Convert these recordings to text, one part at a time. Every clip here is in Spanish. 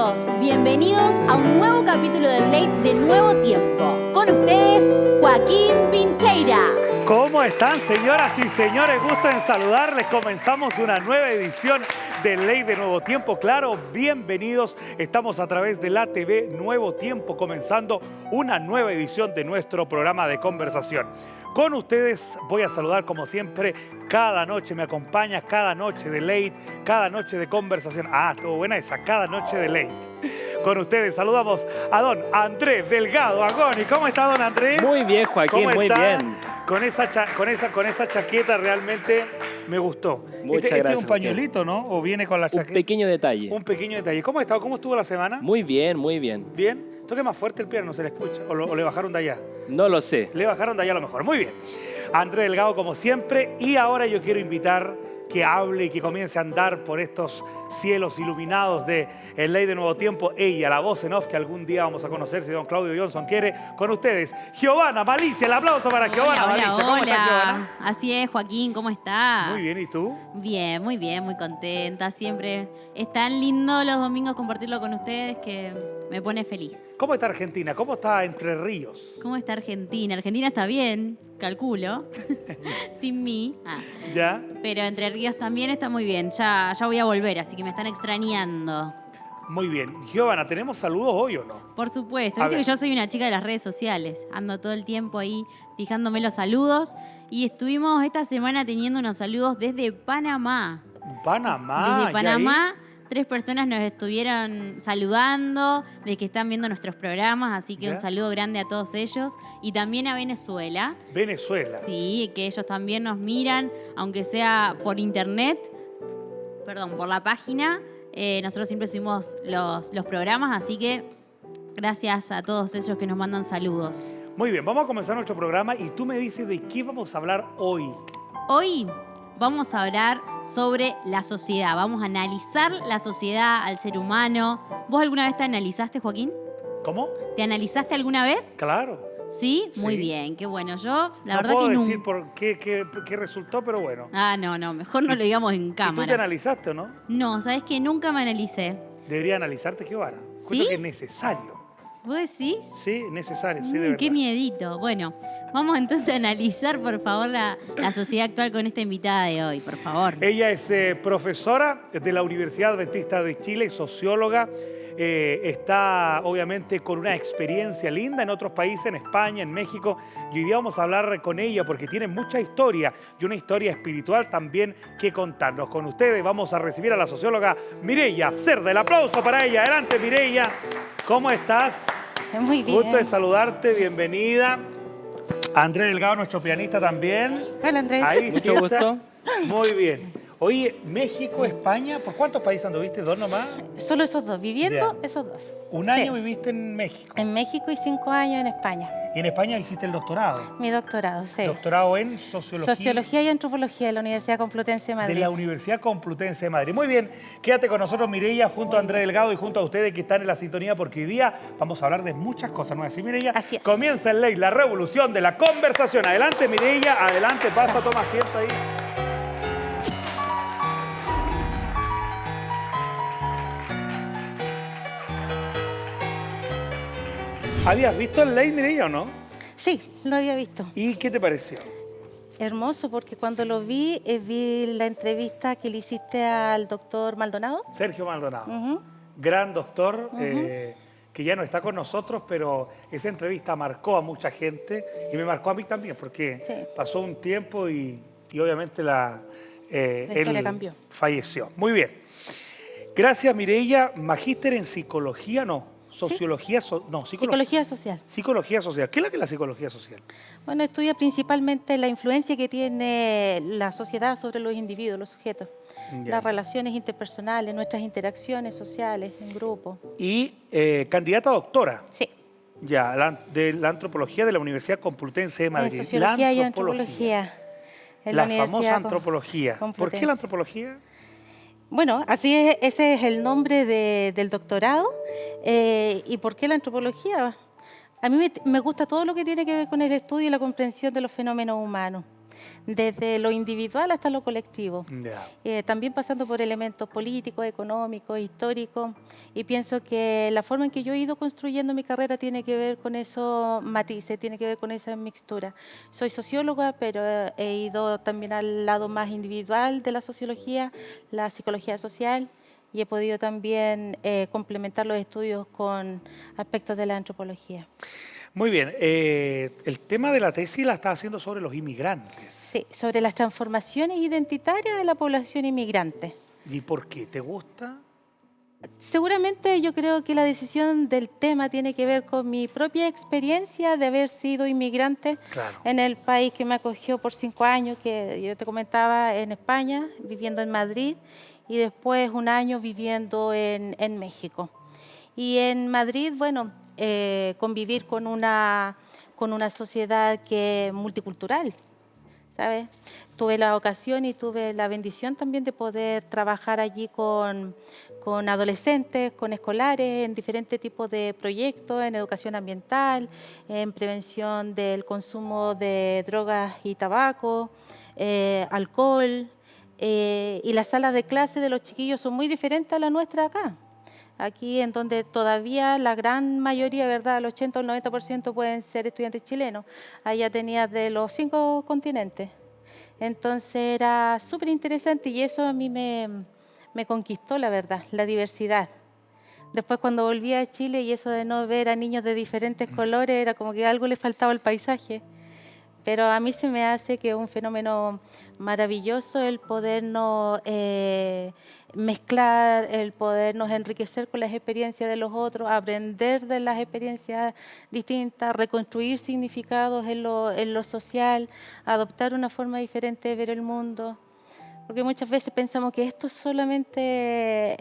todos, bienvenidos a un nuevo capítulo del Late de Nuevo Tiempo. Con ustedes, Joaquín Pincheira. ¿Cómo están, señoras y señores? Gusto en saludarles. Comenzamos una nueva edición de Ley de Nuevo Tiempo. Claro, bienvenidos. Estamos a través de la TV Nuevo Tiempo, comenzando una nueva edición de nuestro programa de conversación. Con ustedes voy a saludar como siempre. Cada noche me acompaña, cada noche de Late, cada noche de conversación. Ah, estuvo buena esa, cada noche de Late. Con ustedes saludamos a don Andrés Delgado Agoni. ¿Cómo está, don Andrés? Muy bien, Joaquín, ¿Cómo muy está? bien. Con esa chaqueta realmente me gustó. Muchas Este es gracias, un pañuelito, ¿no? ¿O viene con la chaqueta? Un pequeño detalle. Un pequeño detalle. ¿Cómo está? ¿Cómo estuvo la semana? Muy bien, muy bien. ¿Bien? Toque más fuerte el piano, no se le escucha. ¿O le bajaron de allá? No lo sé. Le bajaron de allá a lo mejor. Muy bien. Andrés Delgado, como siempre. Y ahora yo quiero invitar que hable y que comience a andar por estos cielos iluminados de El Ley de Nuevo Tiempo. Ella, la voz en off que algún día vamos a conocer si don Claudio Johnson quiere. Con ustedes, Giovanna Malicia. El aplauso para Giovanna Malicia. ¿Cómo estás, Giovanna? Así es, Joaquín, ¿cómo estás? Muy bien, ¿y tú? Bien, muy contenta. Siempre es tan lindo los domingos compartirlo con ustedes que me pone feliz. ¿Cómo está Argentina? ¿Cómo está Entre Ríos? ¿Cómo está Argentina? Argentina está bien, calculo, sin mí. ¿Ya? Pero Entre Ríos también está muy bien. Ya voy a volver, así que me están extrañando. Muy bien. Giovanna, ¿tenemos saludos hoy o no? Por supuesto. A Viste ver. que yo soy una chica de las redes sociales. Ando todo el tiempo ahí fijándome los saludos. Y estuvimos esta semana teniendo unos saludos desde Panamá. Panamá. Desde ¿y Panamá, 3 personas nos estuvieron saludando, de que están viendo nuestros programas, así que ¿Ya? un saludo grande a todos ellos. Y también a Venezuela. ahí? Venezuela. Sí, que ellos también nos miran, aunque sea por internet, por la página. Nosotros siempre subimos los programas, así que gracias a todos ellos que nos mandan saludos. Muy bien, vamos a comenzar nuestro programa y tú me dices de qué vamos a hablar hoy. Hoy vamos a hablar sobre la sociedad, vamos a analizar la sociedad, al ser humano. ¿Vos alguna vez te analizaste, Joaquín? ¿Cómo? ¿Te analizaste alguna vez? Claro. ¿Sí? Muy Sí. bien, qué bueno. Yo, la No verdad puedo que decir nunca. por qué resultó, pero bueno. No, mejor no lo digamos en ¿Y tú te cámara. analizaste o no? No, ¿sabés que nunca me analicé? Debería analizarte, Giovanna. ¿Sí? Creo que es necesario. ¿Vos decís? Sí, necesario, sí, de verdad. Qué miedito. Bueno, vamos entonces a analizar, por favor, la sociedad actual con esta invitada de hoy, por favor. Ella es profesora de la Universidad Adventista de Chile, socióloga. Está obviamente con una experiencia linda en otros países, en España, en México. Y hoy día vamos a hablar con ella porque tiene mucha historia y una historia espiritual también que contarnos. Con ustedes vamos a recibir a la socióloga Mireya Cerda. El aplauso para ella. Adelante, Mireya. ¿Cómo estás? Muy bien. Gusto de saludarte, bienvenida. Andrés Delgado, nuestro pianista también. Hola, Andrés. Ahí Mucho sí está. gusto. Muy bien. Oye, México, España, ¿por cuántos países anduviste? ¿Dos nomás? Solo esos dos, viviendo Ya. esos dos. Un año Sí. viviste en México. En México y 5 años en España. Y en España hiciste el doctorado. Mi doctorado, sí. Doctorado en Sociología. Sociología y Antropología de la Universidad Complutense de De Madrid. la Universidad Complutense de Madrid. Muy bien, quédate con nosotros, Mireya, junto a Andrés Delgado y junto a ustedes que están en la sintonía, porque hoy día vamos a hablar de muchas cosas, ¿no es así, Mireya? Así es. Comienza en Ley, la revolución de la conversación. Adelante, Mireya, adelante, pasa, toma asiento ahí. ¿Habías visto el Ley, Mireya, o no? Sí, lo había visto. ¿Y qué te pareció? Hermoso, porque cuando lo vi, vi la entrevista que le hiciste al doctor Maldonado. Sergio Maldonado. Ujú. Gran doctor, que ya no está con nosotros, pero esa entrevista marcó a mucha gente y me marcó a mí también, porque Sí. pasó un tiempo y obviamente historia él cambió. falleció. Muy bien. Gracias, Mireya. Magíster en psicología, no. Sociología, Psicología social. Psicología social. ¿Qué es lo que es la psicología social? Bueno, estudia principalmente la influencia que tiene la sociedad sobre los individuos, los sujetos. Ya. Las relaciones interpersonales, nuestras interacciones sociales en grupo. Y candidata a doctora. Sí. Ya, de la antropología de la Universidad Complutense de Madrid. Sociología La y antropología. En La Universidad famosa antropología. ¿Por qué Complutense. la antropología? Bueno, así es, ese es el nombre del doctorado. ¿Y por qué la antropología? A mí me gusta todo lo que tiene que ver con el estudio y la comprensión de los fenómenos humanos. desde lo individual hasta lo colectivo. Ya. También pasando por elementos políticos, económicos, históricos, y pienso que la forma en que yo he ido construyendo mi carrera tiene que ver con esos matices, tiene que ver con esa mixtura. Soy socióloga, pero he ido también al lado más individual de la sociología, la psicología social, y he podido también complementar los estudios con aspectos de la antropología. Muy bien, el tema de la tesis la estás haciendo sobre los inmigrantes. Sí, sobre las transformaciones identitarias de la población inmigrante. ¿Y por qué? ¿Te gusta? Seguramente yo creo que la decisión del tema tiene que ver con mi propia experiencia de haber sido inmigrante Claro. en el país que me acogió por 5 años, que yo te comentaba, en España, viviendo en Madrid, y después un año viviendo en México. Y en Madrid, bueno, convivir con una sociedad que multicultural, ¿sabes? Tuve la ocasión y tuve la bendición también de poder trabajar allí con adolescentes, con escolares, en diferentes tipos de proyectos, en educación ambiental, en prevención del consumo de drogas y tabaco, alcohol. Y las salas de clase de los chiquillos son muy diferentes a la nuestra acá. Aquí en donde todavía la gran mayoría, ¿verdad? El 80 o el 90% pueden ser estudiantes chilenos. Allá tenías de los 5 continentes. Entonces era súper interesante y eso a mí me conquistó, la verdad, la diversidad. Después cuando volví a Chile y eso de no ver a niños de diferentes colores, era como que algo le faltaba al paisaje. Pero a mí se me hace que es un fenómeno maravilloso el podernos mezclar, el podernos enriquecer con las experiencias de los otros, aprender de las experiencias distintas, reconstruir significados en lo social, adoptar una forma diferente de ver el mundo. Porque muchas veces pensamos que esto es solamente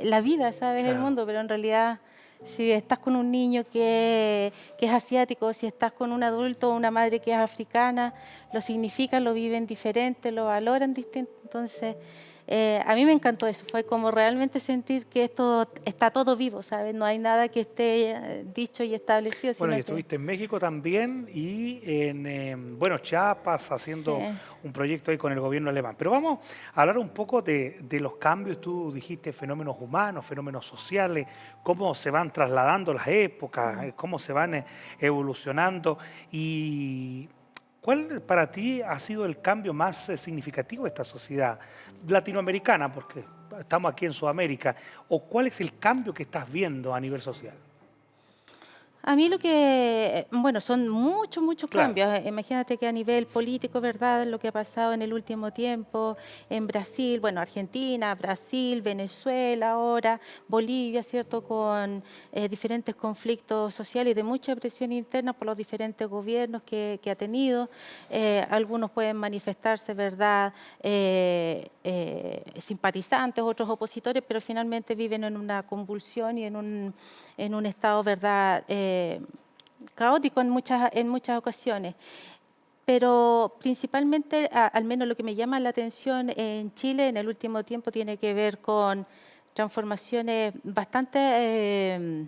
la vida, ¿sabes? Claro. El mundo, pero en realidad si estás con un niño que es asiático, si estás con un adulto o una madre que es africana, lo significan, lo viven diferente, lo valoran distinto. Entonces, a mí me encantó eso, fue como realmente sentir que esto está todo vivo, ¿sabes? No hay nada que esté dicho y establecido. Bueno, y sino estuviste en México también y en, bueno, Chiapas haciendo Sí. un proyecto ahí con el gobierno alemán. Pero vamos a hablar un poco de los cambios. Tú dijiste fenómenos humanos, fenómenos sociales, cómo se van trasladando las épocas, cómo se van evolucionando. Y ¿cuál para ti ha sido el cambio más significativo de esta sociedad latinoamericana? Porque estamos aquí en Sudamérica. ¿O cuál es el cambio que estás viendo a nivel social? A mí lo que, bueno, son muchos Claro. cambios. Imagínate que a nivel político, ¿verdad? Lo que ha pasado en el último tiempo en Brasil, bueno, Argentina, Brasil, Venezuela ahora, Bolivia, ¿cierto? Con diferentes conflictos sociales y de mucha presión interna por los diferentes gobiernos que ha tenido. Algunos pueden manifestarse, ¿verdad? Simpatizantes, otros opositores, pero finalmente viven en una convulsión y en un estado, ¿verdad? Caótico en muchas ocasiones. Pero principalmente, al menos lo que me llama la atención en Chile en el último tiempo tiene que ver con transformaciones bastante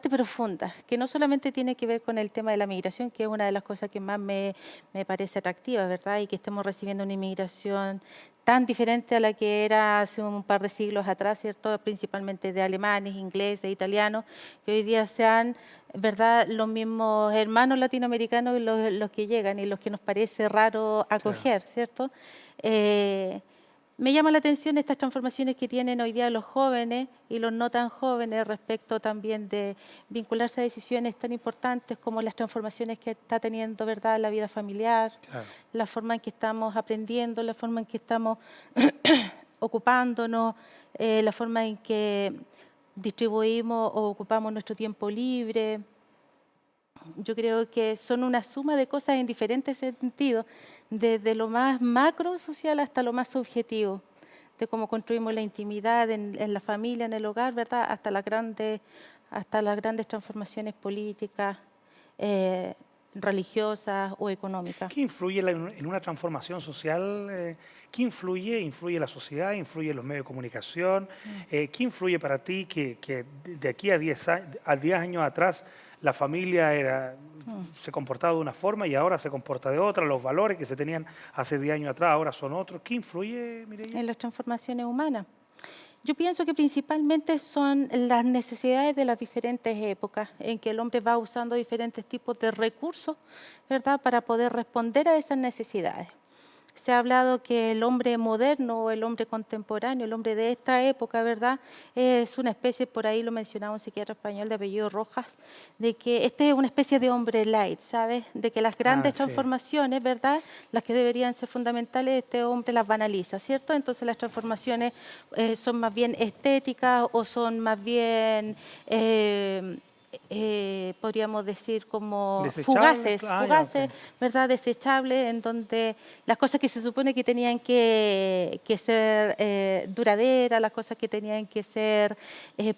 profundas, que no solamente tiene que ver con el tema de la migración, que es una de las cosas que más me parece atractiva, ¿verdad? Y que estemos recibiendo una inmigración tan diferente a la que era hace un par de siglos atrás, ¿cierto? Principalmente de alemanes, ingleses, italianos, que hoy día sean, ¿verdad?, los mismos hermanos latinoamericanos los que llegan y los que nos parece raro acoger, ¿cierto? Me llama la atención estas transformaciones que tienen hoy día los jóvenes y los no tan jóvenes respecto también de vincularse a decisiones tan importantes como las transformaciones que está teniendo, ¿verdad?, la vida familiar, Claro. la forma en que estamos aprendiendo, la forma en que estamos ocupándonos, la forma en que distribuimos o ocupamos nuestro tiempo libre. Yo creo que son una suma de cosas en diferentes sentidos, desde lo más macro social hasta lo más subjetivo, de cómo construimos la intimidad en la familia, en el hogar, ¿verdad? Hasta las grandes transformaciones políticas, religiosas o económicas. ¿Qué influye en una transformación social? ¿Qué influye? ¿Influye la sociedad? ¿Influye los medios de comunicación? ¿Qué influye para ti que de aquí a 10 años atrás la familia se comportaba de una forma y ahora se comporta de otra, los valores que se tenían hace 10 años atrás ahora son otros. ¿Qué influye, Mireia? En las transformaciones humanas. Yo pienso que principalmente son las necesidades de las diferentes épocas en que el hombre va usando diferentes tipos de recursos, ¿verdad?, para poder responder a esas necesidades. Se ha hablado que el hombre moderno o el hombre contemporáneo, el hombre de esta época, ¿verdad?, es una especie, por ahí lo mencionaba un psiquiatra español de apellido Rojas, de que este es una especie de hombre light, ¿sabes? De que las grandes sí. transformaciones, ¿verdad?, las que deberían ser fundamentales, este hombre las banaliza, ¿cierto? Entonces las transformaciones son más bien estéticas o son más bien... podríamos decir como ¿Desechables? fugaces, Ok. ¿verdad? Desechables, en donde las cosas que se supone que tenían que ser duraderas, las cosas que tenían que ser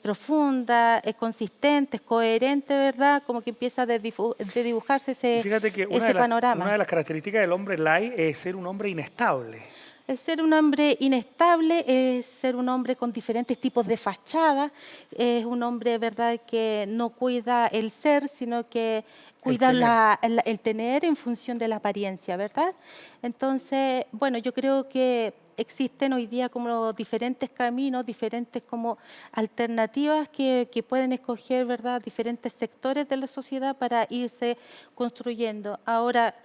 profundas, consistentes, coherentes, ¿verdad? Como que empieza a dibujarse Y fíjate que ese panorama. una de las características del hombre light es ser un hombre inestable. Es ser un hombre inestable, es ser un hombre con diferentes tipos de fachada, es un hombre, ¿verdad?, que no cuida el ser, sino que cuida el tener en función de la apariencia, ¿verdad? Entonces, bueno, yo creo que existen hoy día como diferentes caminos, diferentes como alternativas que pueden escoger, ¿verdad?, diferentes sectores de la sociedad para irse construyendo. Ahora,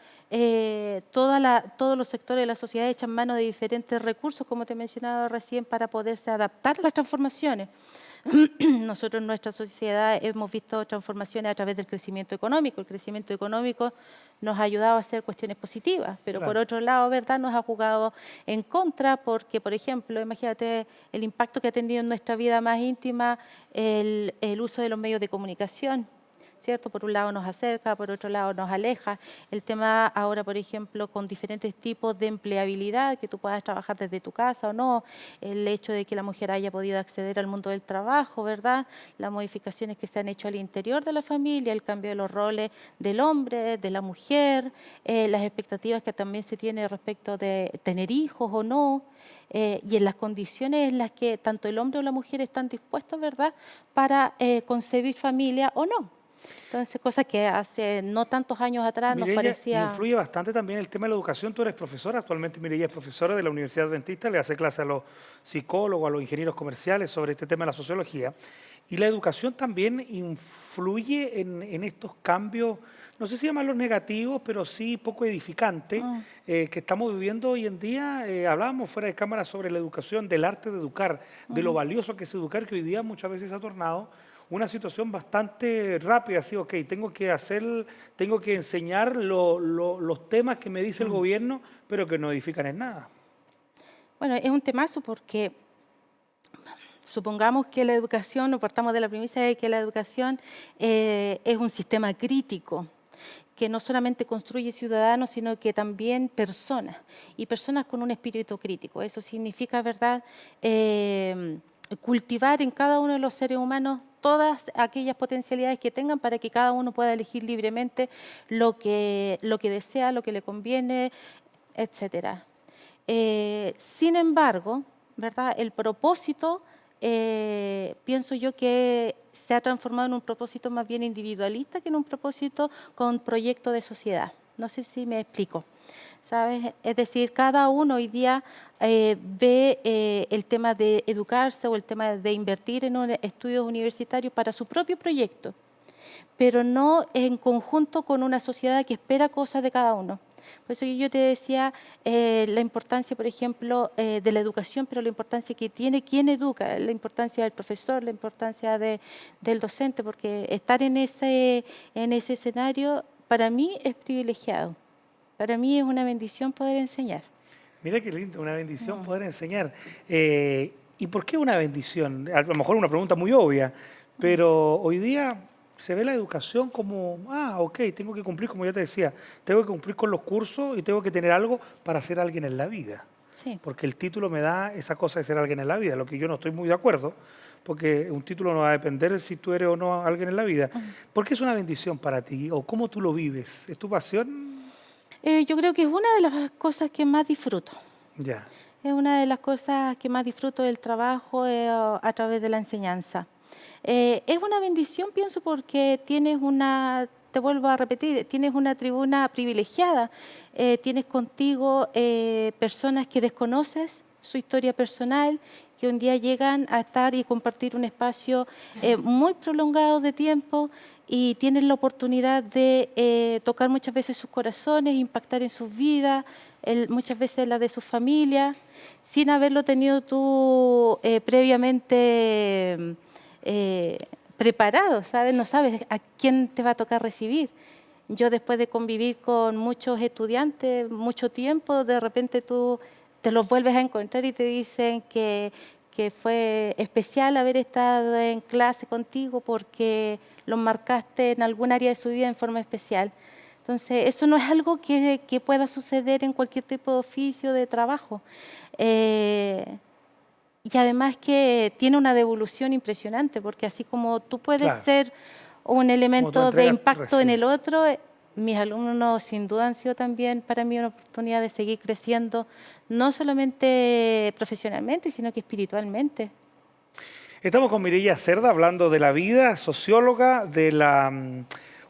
todos los sectores de la sociedad echan mano de diferentes recursos, como te mencionaba recién, para poderse adaptar a las transformaciones. Nosotros en nuestra sociedad hemos visto transformaciones a través del crecimiento económico. El crecimiento económico nos ha ayudado a hacer cuestiones positivas, pero Claro. por otro lado, ¿verdad?, nos ha jugado en contra porque, por ejemplo, imagínate el impacto que ha tenido en nuestra vida más íntima el uso de los medios de comunicación, ¿cierto? Por un lado nos acerca, por otro lado nos aleja. El tema ahora, por ejemplo, con diferentes tipos de empleabilidad, que tú puedas trabajar desde tu casa o no, el hecho de que la mujer haya podido acceder al mundo del trabajo, ¿verdad? Las modificaciones que se han hecho al interior de la familia, el cambio de los roles del hombre, de la mujer, las expectativas que también se tiene respecto de tener hijos o no. Y en las condiciones en las que tanto el hombre o la mujer están dispuestos, ¿verdad?, para concebir familia o no. Entonces, cosa que hace no tantos años atrás nos Mireia, parecía... influye bastante también el tema de la educación. Tú eres profesora, actualmente Mireia es profesora de la Universidad Adventista, le hace clase a los psicólogos, a los ingenieros comerciales sobre este tema de la sociología. Y la educación también influye en estos cambios, no sé si llamarlos negativos, pero sí poco edificantes, que estamos viviendo hoy en día. Hablábamos fuera de cámara sobre la educación, del arte de educar, de lo valioso que es educar, que hoy día muchas veces se ha tornado una situación bastante rápida, así, ok, tengo que enseñar los temas que me dice el gobierno, pero que no edifican en nada. Bueno, es un temazo porque supongamos que la educación, o partamos de la premisa de que la educación es un sistema crítico, que no solamente construye ciudadanos, sino que también personas, y personas con un espíritu crítico. Eso significa, ¿verdad?, cultivar en cada uno de los seres humanos todas aquellas potencialidades que tengan para que cada uno pueda elegir libremente lo que desea, lo que le conviene, etcétera. Sin embargo, ¿verdad?, el propósito, pienso yo que se ha transformado en un propósito más bien individualista que en un propósito con proyecto de sociedad. No sé si me explico, ¿sabes? Es decir, cada uno hoy día ve el tema de educarse o el tema de invertir en estudios universitarios para su propio proyecto, pero no en conjunto con una sociedad que espera cosas de cada uno. Por eso yo te decía la importancia, por ejemplo, de la educación, pero la importancia que tiene quien educa, la importancia del profesor, la importancia del docente, porque estar en ese escenario para mí es privilegiado. Para mí es una bendición poder enseñar. Mira qué lindo, una bendición poder enseñar. ¿Y por qué una bendición? A lo mejor una pregunta muy obvia, pero hoy día se ve la educación como, ok, tengo que cumplir, como ya te decía, tengo que cumplir con los cursos y tengo que tener algo para ser alguien en la vida. Sí. Porque el título me da esa cosa de ser alguien en la vida, lo que yo no estoy muy de acuerdo, porque un título no va a depender de si tú eres o no alguien en la vida. ¿Por qué es una bendición para ti o cómo tú lo vives? ¿Es tu pasión? Yo creo que es una de las cosas que más disfruto. Ya. Es una de las cosas que más disfruto del trabajo a través de la enseñanza. Es una bendición, pienso, porque tienes te vuelvo a repetir, tienes una tribuna privilegiada, tienes contigo personas que desconoces su historia personal, que un día llegan a estar y compartir un espacio muy prolongado de tiempo y tienen la oportunidad de tocar muchas veces sus corazones, impactar en sus vidas, muchas veces la de sus familias, sin haberlo tenido tú previamente preparado, ¿sabes? No sabes a quién te va a tocar recibir. Yo después de convivir con muchos estudiantes mucho tiempo, de repente tú te los vuelves a encontrar y te dicen que fue especial haber estado en clase contigo porque los marcaste en algún área de su vida en forma especial. Entonces, eso no es algo que pueda suceder en cualquier tipo de oficio, de trabajo. Y además que tiene una devolución impresionante, porque así como tú puedes Claro. ser un elemento de entregas, impacto en recibes. el otro, mis alumnos sin duda han sido también para mí una oportunidad de seguir creciendo, no solamente profesionalmente, sino que espiritualmente. Estamos con Mireya Cerda hablando de la vida, socióloga de la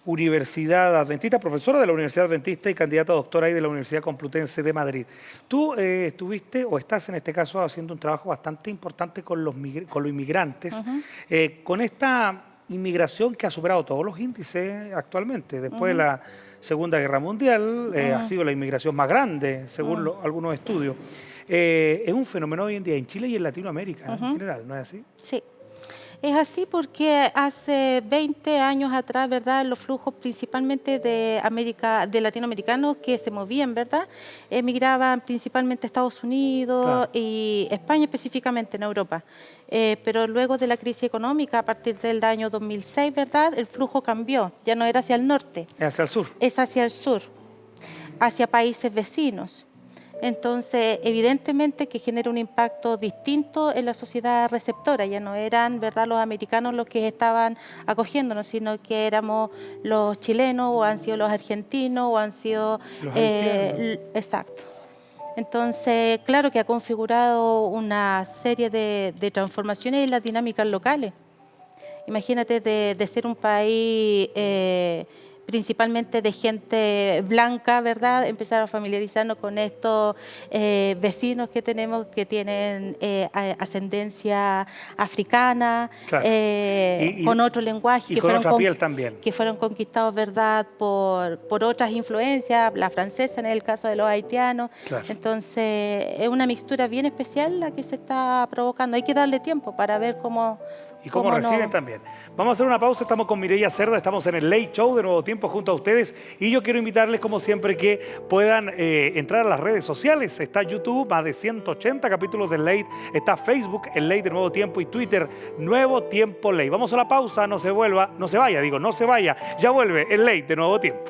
Universidad Adventista, profesora de la Universidad Adventista y candidata a doctora ahí de la Universidad Complutense de Madrid. Tú estuviste o estás en este caso haciendo un trabajo bastante importante con los inmigrantes, con esta inmigración que ha superado todos los índices actualmente. Después de la Segunda Guerra Mundial ha sido la inmigración más grande, según algunos estudios. Es un fenómeno hoy en día en Chile y en Latinoamérica en general, ¿no es así? Sí. Es así porque hace 20 años atrás, ¿verdad? Los flujos principalmente de latinoamericanos que se movían, ¿verdad? Emigraban principalmente a Estados Unidos Claro. y España específicamente en Europa. Pero luego de la crisis económica, a partir del año 2006, ¿verdad? El flujo cambió, ya no era hacia el norte, Es hacia el sur. es hacia el sur, hacia países vecinos. Entonces, evidentemente que genera un impacto distinto en la sociedad receptora. Ya no eran, ¿verdad?, los americanos los que estaban acogiéndonos, sino que éramos los chilenos, o han sido los argentinos, o han sido... Los haitianos. Exacto. Entonces, claro que ha configurado una serie de transformaciones en las dinámicas locales. Imagínate de ser un país... principalmente de gente blanca, ¿verdad? Empezar a familiarizarnos con estos vecinos que tenemos que tienen ascendencia africana, Claro. con otro lenguaje. Y con otra piel también. Que fueron conquistados, ¿verdad?, por otras influencias, la francesa en el caso de los haitianos. Claro. Entonces, es una mixtura bien especial la que se está provocando. Hay que darle tiempo para ver cómo... Y cómo no. reciben también. Vamos a hacer una pausa, estamos con Mireya Cerda, estamos en el Late Show de Nuevo Tiempo junto a ustedes y yo quiero invitarles como siempre que puedan entrar a las redes sociales. Está YouTube, más de 180 capítulos del Late, está Facebook, el Late de Nuevo Tiempo y Twitter, Nuevo Tiempo Late. Vamos a la pausa, no se vaya, ya vuelve el Late de Nuevo Tiempo.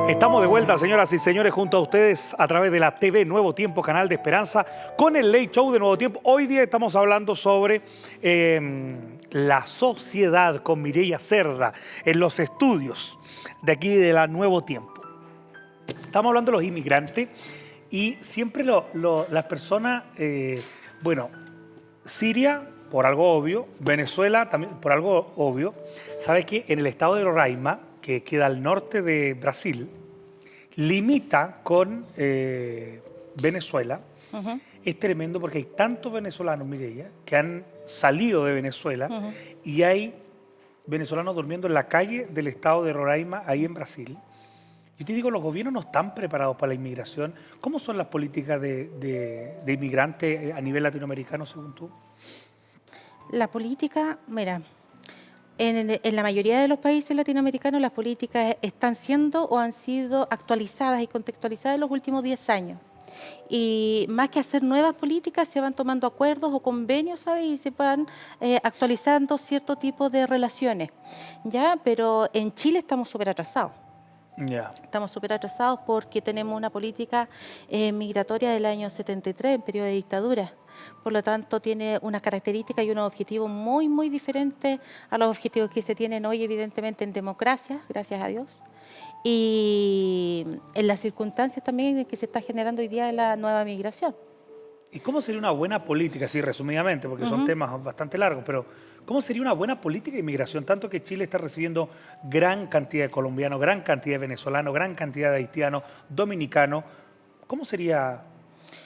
Estamos de vuelta, señoras y señores, junto a ustedes a través de la TV Nuevo Tiempo, canal de Esperanza, con el Late Show de Nuevo Tiempo. Hoy día estamos hablando sobre la sociedad con Mireya Cerda en los estudios de aquí de la Nuevo Tiempo. Estamos hablando de los inmigrantes y siempre las personas, Siria, por algo obvio, Venezuela también por algo obvio. ¿Sabe que en el estado de Roraima, que queda al norte de Brasil, limita con Venezuela? Es tremendo porque hay tantos venezolanos, Mireya, que han salido de Venezuela y hay venezolanos durmiendo en la calle del estado de Roraima, ahí en Brasil. Yo te digo, los gobiernos no están preparados para la inmigración. ¿Cómo son las políticas de inmigrantes a nivel latinoamericano, según tú? La política, mira, en la mayoría de los países latinoamericanos las políticas están siendo o han sido actualizadas y contextualizadas en los últimos 10 años. Y más que hacer nuevas políticas, se van tomando acuerdos o convenios, ¿sabes? Y se van actualizando cierto tipo de relaciones, ¿ya? Pero en Chile estamos súper atrasados. Ya. Estamos súper atrasados porque tenemos una política migratoria del año 73, en periodo de dictadura. Por lo tanto, tiene unas características y unos objetivos muy, muy diferentes a los objetivos que se tienen hoy, evidentemente, en democracia, gracias a Dios. Y en las circunstancias también en que se está generando hoy día la nueva migración. ¿Y cómo sería una buena política, así resumidamente, porque son temas bastante largos, pero cómo sería una buena política de inmigración? Tanto que Chile está recibiendo gran cantidad de colombianos, gran cantidad de venezolanos, gran cantidad de haitianos, dominicanos. ¿Cómo sería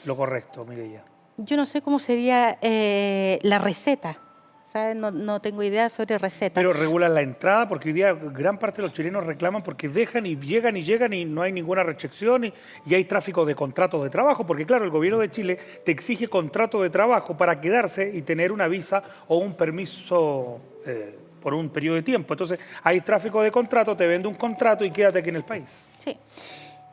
lo correcto, Mireya? Yo no sé cómo sería la receta, ¿sabes? No tengo idea sobre receta. Pero regulan la entrada, porque hoy día gran parte de los chilenos reclaman porque dejan y llegan y no hay ninguna restricción y hay tráfico de contratos de trabajo, porque claro, el gobierno de Chile te exige contrato de trabajo para quedarse y tener una visa o un permiso por un periodo de tiempo. Entonces hay tráfico de contrato, te vende un contrato y quédate aquí en el país. Sí.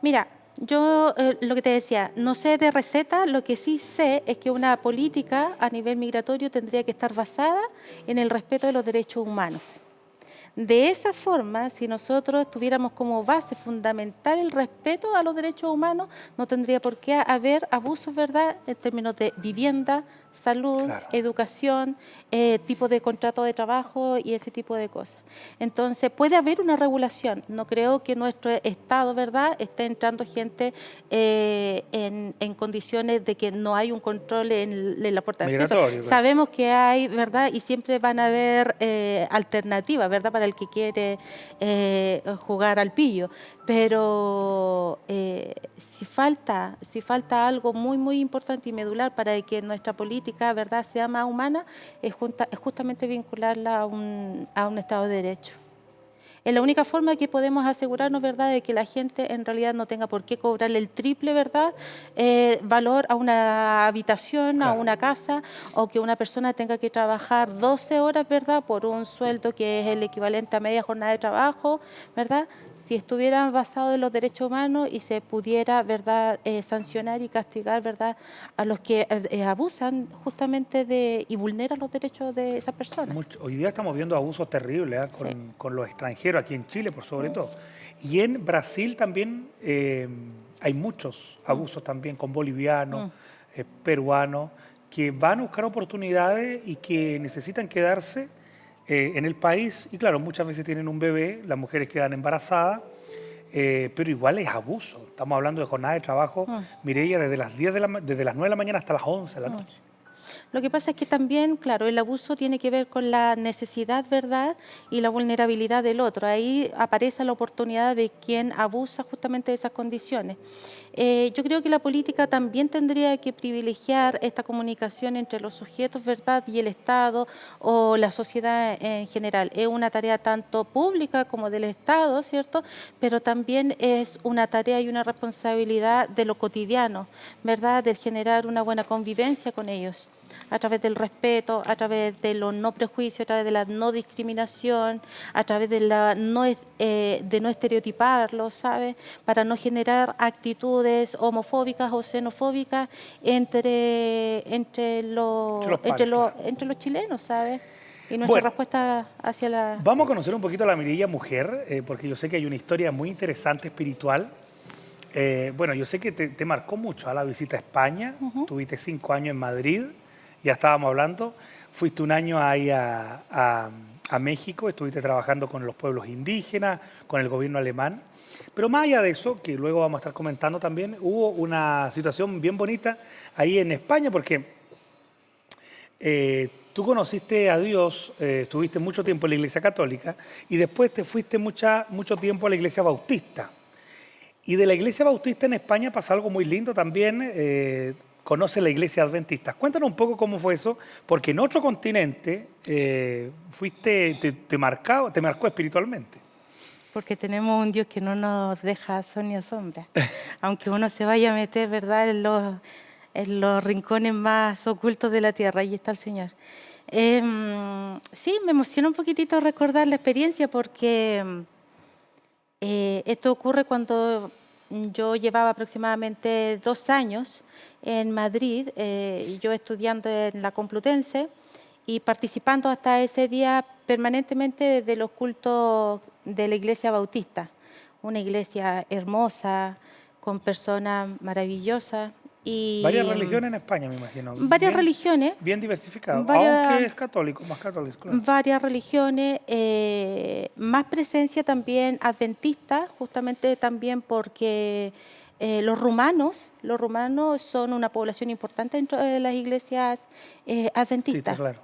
Mira, yo lo que te decía, no sé de receta, lo que sí sé es que una política a nivel migratorio tendría que estar basada en el respeto de los derechos humanos. De esa forma, si nosotros tuviéramos como base fundamental el respeto a los derechos humanos, no tendría por qué haber abusos, ¿verdad?, en términos de vivienda, salud, Claro. educación, tipo de contrato de trabajo y ese tipo de cosas. Entonces, puede haber una regulación. No creo que nuestro Estado, ¿verdad?, esté entrando gente en condiciones de que no hay un control en la puerta de acceso. Migratorio, claro. Sabemos que hay, ¿verdad?, y siempre van a haber alternativas, ¿verdad?, para el que quiere jugar al pillo. Pero si falta algo muy, muy importante y medular para que nuestra política, ¿verdad?, sea más humana, es justamente vincularla a un Estado de Derecho. Es la única forma que podemos asegurarnos, ¿verdad?, de que la gente en realidad no tenga por qué cobrarle el triple, ¿verdad?, valor a una habitación, a una casa, o que una persona tenga que trabajar 12 horas, ¿verdad?, por un sueldo que es el equivalente a media jornada de trabajo, ¿verdad? Si estuvieran basados en los derechos humanos y se pudiera, ¿verdad?, sancionar y castigar, ¿verdad?, a los que abusan justamente y vulneran los derechos de esas personas. Hoy día estamos viendo abusos terribles con los extranjeros, aquí en Chile por sobre todo. Y en Brasil también hay muchos abusos también con bolivianos, peruanos, que van a buscar oportunidades y que necesitan quedarse en el país. Y claro, muchas veces tienen un bebé, las mujeres quedan embarazadas, pero igual es abuso. Estamos hablando de jornada de trabajo, Mireya, desde las 9 de la mañana hasta las 11 de la noche. Lo que pasa es que también, claro, el abuso tiene que ver con la necesidad, ¿verdad?, y la vulnerabilidad del otro. Ahí aparece la oportunidad de quien abusa justamente de esas condiciones. Yo creo que la política también tendría que privilegiar esta comunicación entre los sujetos, ¿verdad?, y el Estado o la sociedad en general. Es una tarea tanto pública como del Estado, ¿cierto?, pero también es una tarea y una responsabilidad de lo cotidiano, ¿verdad?, de generar una buena convivencia con ellos, a través del respeto, a través de los no prejuicios, a través de la no discriminación, a través de no estereotiparlos, ¿sabes?, para no generar actitudes homofóbicas o xenofóbicas entre los chilenos, ¿sabes? Y nuestra respuesta hacia la... Vamos a conocer un poquito a la Mireya mujer, porque yo sé que hay una historia muy interesante, espiritual. Bueno, yo sé que te marcó mucho a la visita a España. Tuviste 5 años en Madrid, ya estábamos hablando. Fuiste un año ahí a México, estuviste trabajando con los pueblos indígenas, con el gobierno alemán. Pero más allá de eso, que luego vamos a estar comentando también, hubo una situación bien bonita ahí en España, porque tú conociste a Dios, estuviste mucho tiempo en la Iglesia Católica y después te fuiste mucho tiempo a la Iglesia Bautista. Y de la Iglesia Bautista en España pasa algo muy lindo también, conoce la Iglesia Adventista. Cuéntanos un poco cómo fue eso, porque en otro continente te marcó espiritualmente. Porque tenemos un Dios que no nos deja sol ni sombra. Aunque uno se vaya a meter, ¿verdad?, en los rincones más ocultos de la tierra, ahí está el Señor. Sí, me emociona un poquitito recordar la experiencia porque esto ocurre cuando yo llevaba aproximadamente 2 años en Madrid, yo estudiando en la Complutense y participando hasta ese día permanentemente de los cultos de la Iglesia Bautista, una iglesia hermosa, con personas maravillosas. Y, Varias religiones en España, me imagino. Varias religiones. Bien diversificado, Varias- aunque es católico, más católico. Claro. Varias religiones, más presencia también adventista, justamente también porque los rumanos son una población importante dentro de las iglesias adventistas. Sí, claro.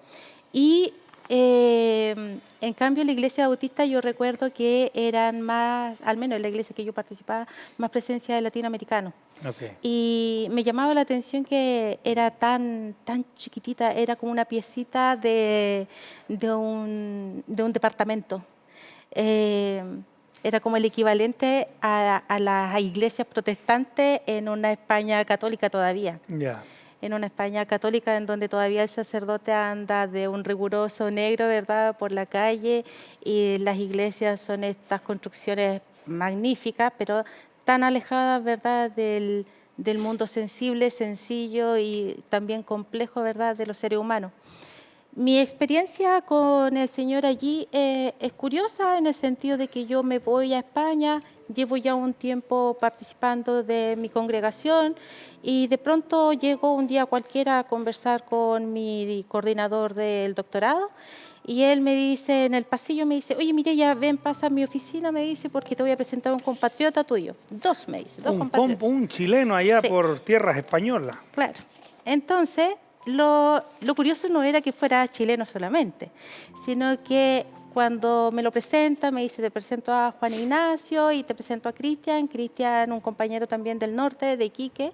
Y en cambio la iglesia bautista yo recuerdo que eran más, al menos en la iglesia que yo participaba, más presencia de latinoamericanos. Okay. Y me llamaba la atención que era tan chiquitita, era como una piecita de un departamento. Era como el equivalente a las iglesias protestantes en una España católica todavía. Ya. En una España católica en donde todavía el sacerdote anda de un riguroso negro, ¿verdad?, por la calle, y las iglesias son estas construcciones magníficas, pero tan alejadas, ¿verdad?, del mundo sensible, sencillo y también complejo, ¿verdad?, de los seres humanos. Mi experiencia con el Señor allí es curiosa en el sentido de que yo me voy a España, llevo ya un tiempo participando de mi congregación y de pronto llego un día cualquiera a conversar con mi coordinador del doctorado y él me dice, en el pasillo me dice, oye Mireya, ven, pasa a mi oficina, me dice, porque te voy a presentar a un compatriota tuyo. Dos, me dice, dos compatriotas. Un chileno allá Sí. por tierras españolas. Claro. Entonces, lo curioso no era que fuera chileno solamente, sino que cuando me lo presenta, me dice, te presento a Juan Ignacio y te presento a Cristian. Cristian, un compañero también del norte, de Iquique,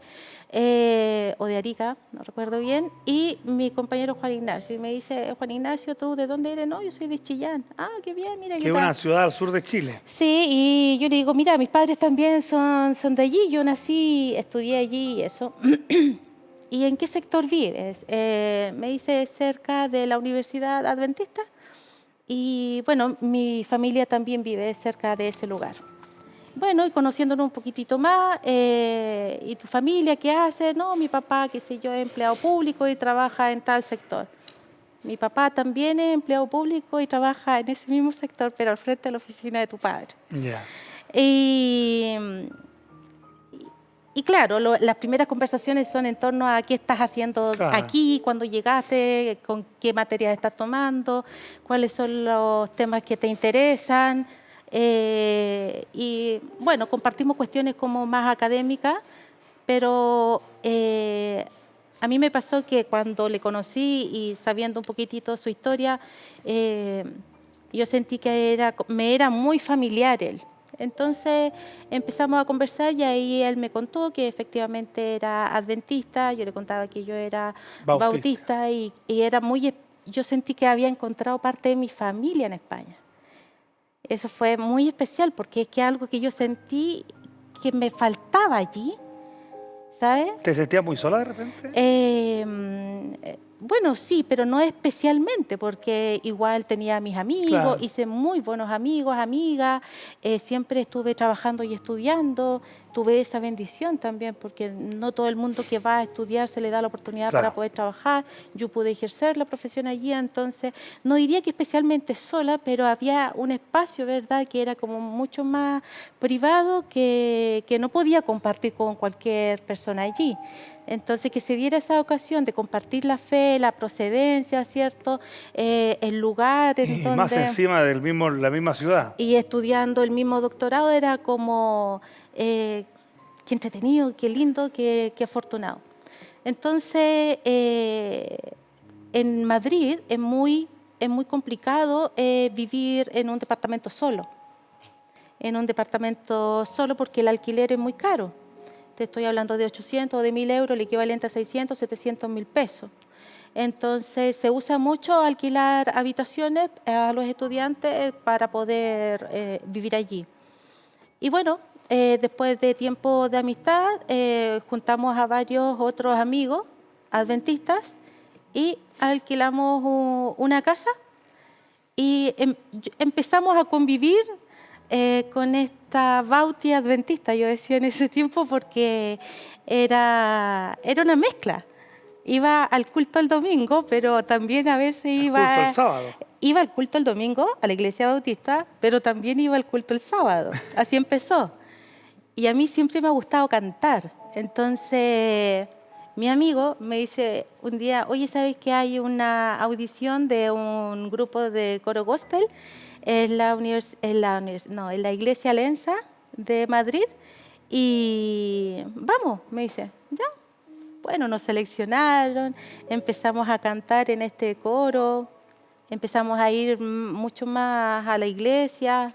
o de Arica, no recuerdo bien, y mi compañero Juan Ignacio. Y me dice, Juan Ignacio, ¿tú de dónde eres? No, yo soy de Chillán. Ah, qué bien, mira. Que es una ciudad al sur de Chile. Sí, y yo le digo, mira, mis padres también son de allí, yo nací, estudié allí y eso. ¿Y en qué sector vives? Me dice, cerca de la Universidad Adventista. Y bueno, mi familia también vive cerca de ese lugar. Bueno, y conociéndonos un poquitito más, ¿y tu familia qué hace? No, mi papá, qué sé yo, es empleado público y trabaja en tal sector. Mi papá también es empleado público y trabaja en ese mismo sector, pero al frente de la oficina de tu padre. Ya. Y claro, las primeras conversaciones son en torno a qué estás haciendo Claro. aquí, cuando llegaste, con qué materias estás tomando, cuáles son los temas que te interesan. Y bueno, compartimos cuestiones como más académicas, pero a mí me pasó que cuando le conocí y sabiendo un poquitito su historia, yo sentí que me era muy familiar él. Entonces empezamos a conversar y ahí él me contó que efectivamente era adventista, yo le contaba que yo era bautista y era yo sentí que había encontrado parte de mi familia en España. Eso fue muy especial porque es que algo que yo sentí que me faltaba allí, ¿sabes? ¿Te sentías muy sola de repente? Bueno, sí, pero no especialmente, porque igual tenía a mis amigos, Claro. hice muy buenos amigos, amigas, siempre estuve trabajando y estudiando, tuve esa bendición también, porque no todo el mundo que va a estudiar se le da la oportunidad Claro. para poder trabajar. Yo pude ejercer la profesión allí, entonces no diría que especialmente sola, pero había un espacio, ¿verdad?, que era como mucho más privado que no podía compartir con cualquier persona allí. Entonces, que se diera esa ocasión de compartir la fe, la procedencia, ¿cierto? El lugar en Y donde... más encima la misma ciudad. Y estudiando el mismo doctorado era como, qué entretenido, qué lindo, qué afortunado. Entonces, en Madrid es muy complicado vivir en un departamento solo. En un departamento solo porque el alquiler es muy caro. Te estoy hablando de 800 o de 1.000 euros, el equivalente a 600, 700 mil pesos. Entonces, se usa mucho alquilar habitaciones a los estudiantes para poder vivir allí. Y bueno, después de tiempo de amistad, juntamos a varios otros amigos adventistas y alquilamos una casa y empezamos a convivir con esta bauti adventista, yo decía en ese tiempo, porque era una mezcla. Iba al culto el domingo, pero también a veces Culto el sábado. iba al culto el domingo a la iglesia bautista, pero también iba al culto el sábado. Así empezó. Y a mí siempre me ha gustado cantar. Entonces, mi amigo me dice un día, oye, ¿sabes que hay una audición de un grupo de coro gospel en la iglesia Lenza de Madrid? Y vamos, me dice, ya. Bueno, nos seleccionaron, empezamos a cantar en este coro, empezamos a ir mucho más a la iglesia,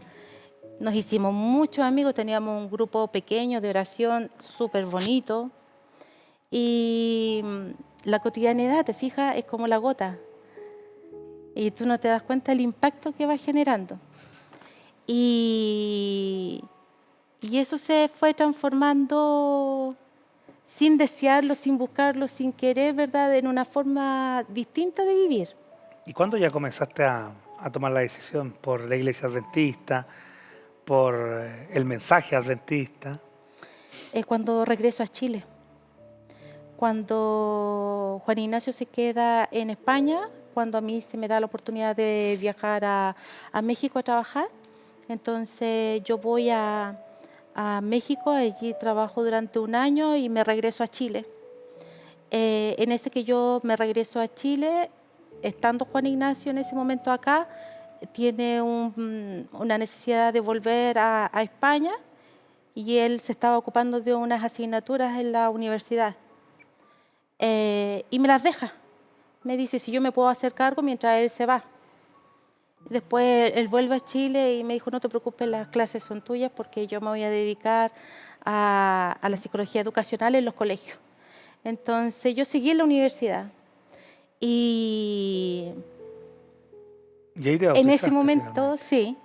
nos hicimos muchos amigos, teníamos un grupo pequeño de oración súper bonito y la cotidianidad, te fijas, es como la gota y tú no te das cuenta del impacto que va generando. Y eso se fue transformando sin desearlo, sin buscarlo, sin querer, ¿verdad?, en una forma distinta de vivir. ¿Y cuándo ya comenzaste a tomar la decisión por la iglesia adventista, por el mensaje adventista? Cuando regreso a Chile, cuando Juan Ignacio se queda en España, cuando a mí se me da la oportunidad de viajar a México a trabajar, entonces yo voy a México, allí trabajo durante un año y me regreso a Chile. En ese que yo me regreso a Chile, estando Juan Ignacio en ese momento acá, tiene una necesidad de volver a España y él se estaba ocupando de unas asignaturas en la universidad. Y me las deja. Me dice si yo me puedo hacer cargo mientras él se va. Después él vuelve a Chile y me dijo, no te preocupes, las clases son tuyas porque yo me voy a dedicar a la psicología educacional en los colegios. Entonces yo seguí en la universidad y ¿Y ahí te en bautizaste ese momento, finalmente? sí,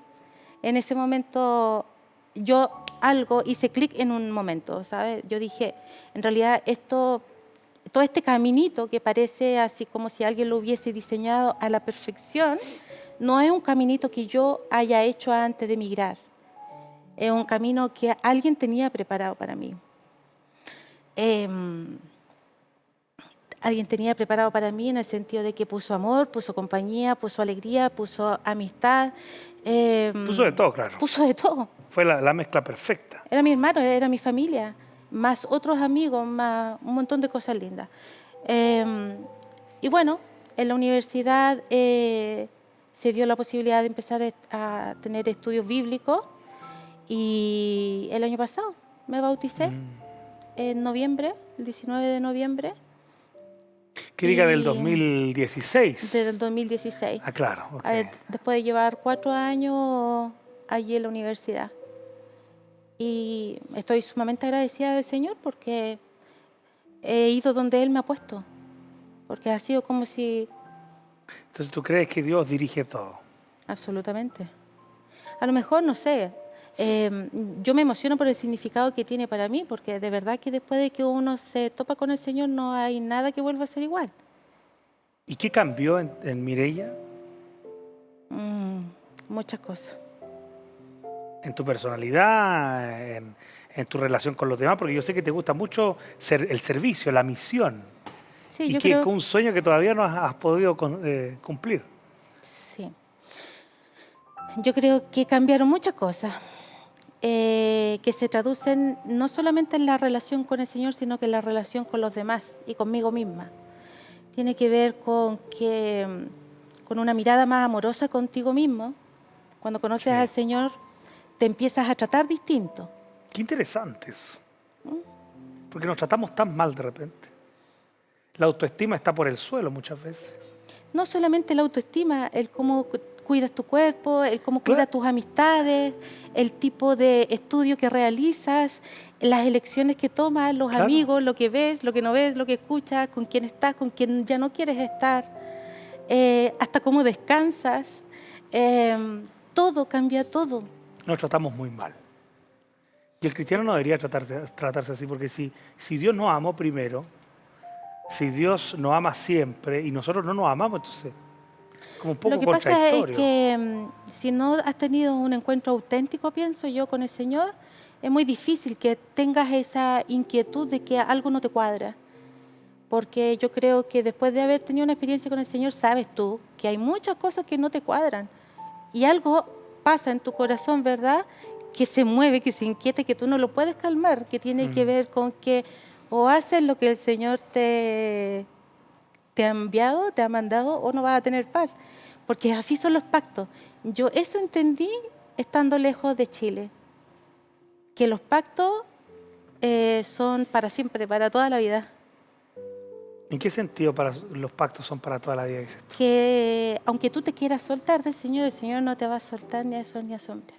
en ese momento yo hice clic en un momento, ¿sabes? Yo dije, en realidad todo este caminito que parece así como si alguien lo hubiese diseñado a la perfección, no es un caminito que yo haya hecho antes de emigrar. Es un camino que alguien tenía preparado para mí. Alguien tenía preparado para mí en el sentido de que puso amor, puso compañía, puso alegría, puso amistad. Puso de todo, claro. Puso de todo. Fue la mezcla perfecta. Era mi hermano, era mi familia, más otros amigos, más un montón de cosas lindas. Y bueno, en la universidad se dio la posibilidad de empezar a tener estudios bíblicos y el año pasado me bauticé en noviembre, el 19 de noviembre. ¿Qué diga del Y 2016? Desde el 2016. Ah, claro. Ok. Después de llevar 4 años allí en la universidad. Y estoy sumamente agradecida del Señor porque he ido donde Él me ha puesto. Porque ha sido como si... Entonces, ¿tú crees que Dios dirige todo? Absolutamente. A lo mejor, no sé, yo me emociono por el significado que tiene para mí, porque de verdad que después de que uno se topa con el Señor no hay nada que vuelva a ser igual. ¿Y qué cambió en Mireia? Muchas cosas. En tu personalidad, en tu relación con los demás, porque yo sé que te gusta mucho el servicio, la misión. Sí, Y yo que creo... un sueño que todavía no has podido cumplir. Sí. Yo creo que cambiaron muchas cosas, que se traducen no solamente en la relación con el Señor, sino que en la relación con los demás y conmigo misma. Tiene que ver con una mirada más amorosa contigo mismo. Cuando conoces al Señor, te empiezas a tratar distinto. Qué interesante eso. Porque nos tratamos tan mal de repente. La autoestima está por el suelo muchas veces. No solamente la autoestima, el cómo cuidas tu cuerpo, el cómo cuidas tus amistades, el tipo de estudio que realizas, las elecciones que tomas, los amigos, lo que ves, lo que no ves, lo que escuchas, con quién estás, con quién ya no quieres estar, hasta cómo descansas. Todo cambia, todo. Nos tratamos muy mal. Y el cristiano no debería tratarse así, porque si Dios nos amó primero, si Dios nos ama siempre y nosotros no nos amamos, entonces como un poco Lo que pasa es contradictorio. que si no has tenido un encuentro auténtico, pienso yo, con el Señor, es muy difícil que tengas esa inquietud de que algo no te cuadra. porque yo creo que después de haber tenido una experiencia con el Señor, sabes tú que hay muchas cosas que no te cuadran y algo pasa en tu corazón, ¿verdad? Que se mueve, que se inquieta, que tú no lo puedes calmar, que tiene que ver con que o haces lo que el Señor te ha enviado, te ha mandado, o no vas a tener paz, porque así son los pactos. Yo eso entendí estando lejos de Chile, que los pactos son para siempre, para toda la vida. ¿En qué sentido los pactos son para toda la vida, dices tú? Que aunque tú te quieras soltar del Señor, el Señor no te va a soltar ni a sol ni a sombra.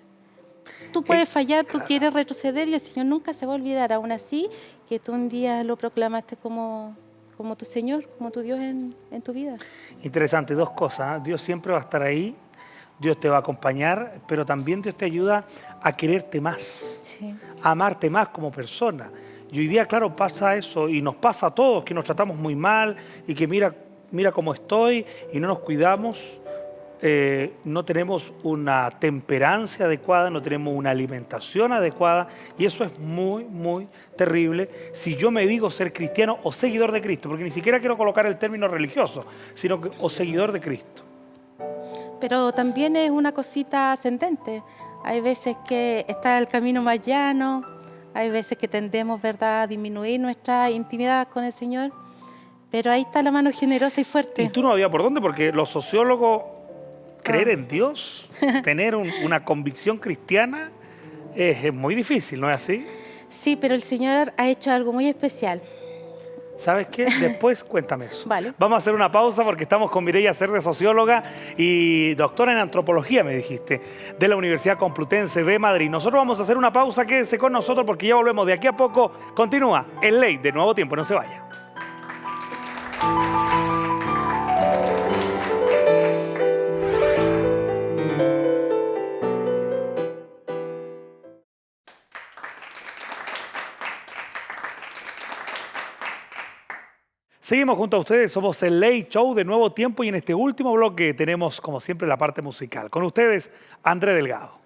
Tú puedes fallar, tú quieres retroceder y el Señor nunca se va a olvidar, aún así que tú un día lo proclamaste como tu Señor, como tu Dios en tu vida. Interesante, dos cosas. Dios siempre va a estar ahí, Dios te va a acompañar, pero también Dios te ayuda a quererte más, Sí. a amarte más como persona. Y hoy día, claro, pasa eso y nos pasa a todos, que nos tratamos muy mal y que mira cómo estoy y no nos cuidamos. No tenemos una temperancia adecuada, no tenemos una alimentación adecuada y eso es muy, muy terrible si yo me digo ser cristiano o seguidor de Cristo, porque ni siquiera quiero colocar el término religioso, sino que o seguidor de Cristo. Pero también es una cosita ascendente. Hay veces que está el camino más llano, hay veces que tendemos, ¿verdad?, a disminuir nuestra intimidad con el Señor, pero ahí está la mano generosa y fuerte. Y tú no había por dónde, porque los sociólogos, creer en Dios, tener una convicción cristiana, es muy difícil, ¿no es así? Sí, pero el Señor ha hecho algo muy especial. ¿Sabes qué? Después cuéntame eso. Vale. Vamos a hacer una pausa porque estamos con Mireia Cerda, socióloga y doctora en antropología, me dijiste, de la Universidad Complutense de Madrid. Nosotros vamos a hacer una pausa, quédese con nosotros porque ya volvemos de aquí a poco. Continúa el Ley de Nuevo Tiempo, no se vaya. Seguimos junto a ustedes, somos el Late Show de Nuevo Tiempo y en este último bloque tenemos, como siempre, la parte musical. Con ustedes, André Delgado.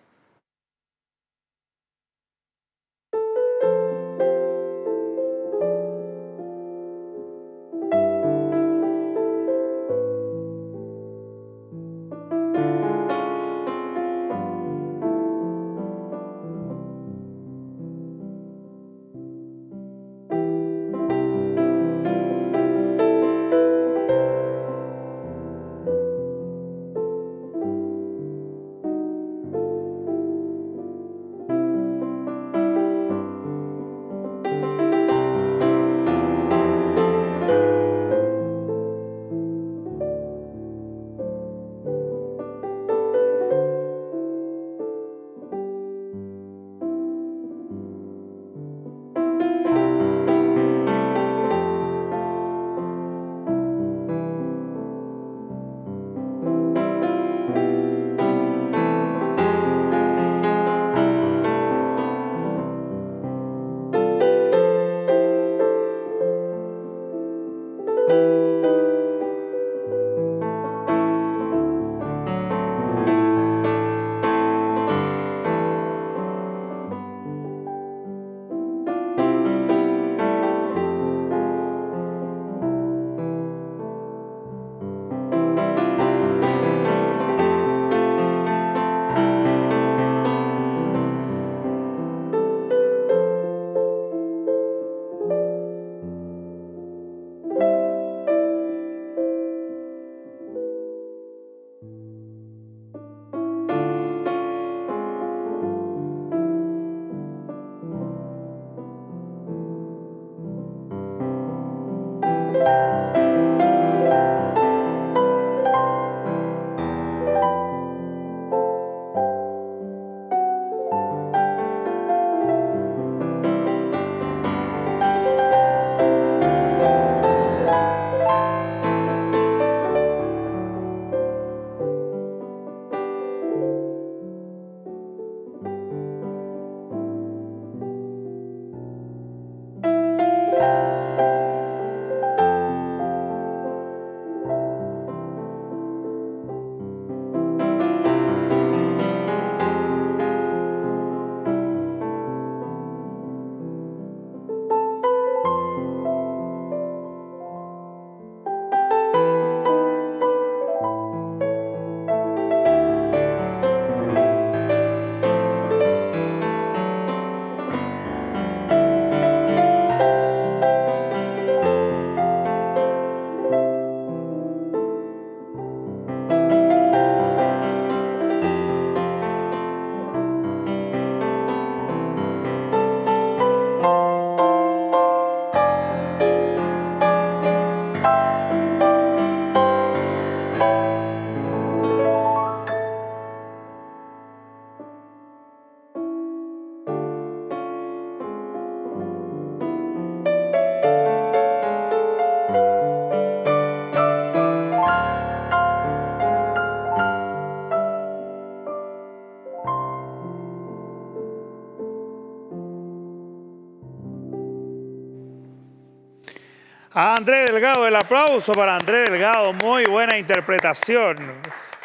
A Andrés Delgado, el aplauso para Andrés Delgado. Muy buena interpretación.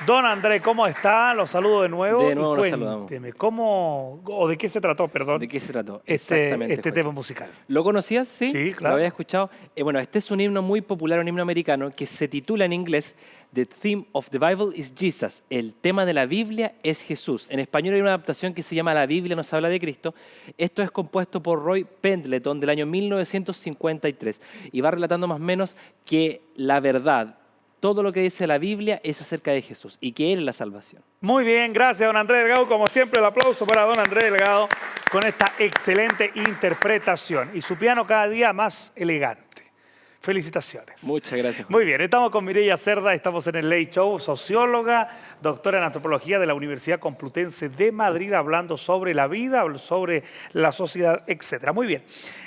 Don Andrés, ¿cómo está? Los saludo de nuevo. De nuevo y los saludamos. cuénteme, ¿cómo o de qué se trató, perdón? ¿De qué se trató? Este Exactamente, tema Joaquín. musical. ¿Lo conocías? Sí, Sí, claro. Lo había escuchado. Bueno, este es un himno muy popular, un himno americano, que se titula en inglés The Theme of the Bible is Jesus. El tema de la Biblia es Jesús. En español hay una adaptación que se llama La Biblia nos habla de Cristo. Esto es compuesto por Roy Pendleton del año 1953 y va relatando más o menos que la verdad, todo lo que dice la Biblia es acerca de Jesús y que Él es la salvación. Muy bien, gracias, don Andrés Delgado. Como siempre, el aplauso para don Andrés Delgado con esta excelente interpretación. Y su piano cada día más elegante. Felicitaciones. Muchas gracias, Juan. Muy bien, estamos con Mireya Cerda, estamos en el Late Show, socióloga, doctora en antropología de la Universidad Complutense de Madrid, hablando sobre la vida, sobre la sociedad, etc. Muy bien,